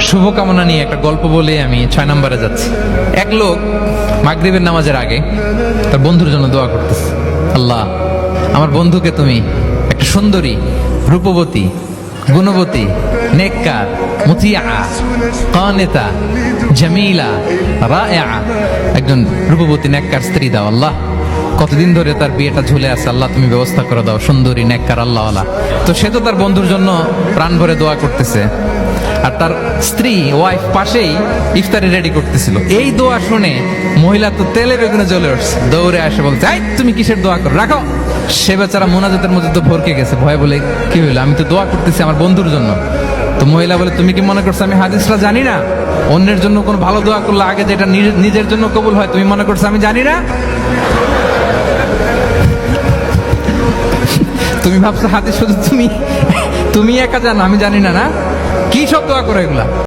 শুভকামনা নিয়ে একটা গল্প বলে আমি 6 নম্বরে যাচ্ছি। এক লোক মাগরিবের নামাজের আগে তার বন্ধুর জন্য দোয়া করতেছে, আল্লাহ আমার বন্ধুকে তুমি একটা সুন্দরী, রূপবতী, গুণবতী, নেককার, মুতিয়া, কানেতা, জামিলা, রায়া একজন রূপবতী নেককার স্ত্রী দাও আল্লাহ। কতদিন ধরে তার বিয়েটা ঝুলে আছে, আল্লাহ তুমি ব্যবস্থা করে দাও, সুন্দরী, নেককার, আল্লাহওয়ালা। তো সে তো তার বন্ধুর জন্য প্রাণ ভরে দোয়া করতেছে, আর তার স্ত্রী ওয়াইফ পাশেই ইফতারি রেডি করতেছিল। এই দোয়া শুনে মহিলা তো তেলে বেগুনে জ্বলে উঠছে, দৌড়ে আসে বলছে, এই তুমি কিসের দোয়া করো, রাখো। সে বেচারা মোনাজাতের মধ্যে তো ভরকে গেছে, ভয় বলে কি হইলো, আমি তো দোয়া করতেছি আমার বন্ধুর জন্য। তো মহিলা বলে, তুমি কি মনে করছো আমি হাদিসটা জানি না? অন্যের জন্য কোনো ভালো দোয়া করলে আগে যেটা নিজের জন্য কবুল হয়, তুমি মনে করছো আমি জানি না? তুমি ভাবছো হাদিস শুধু তুমি একা জানো, আমি জানি না? না, কি সব দোয়া করো এগুলা?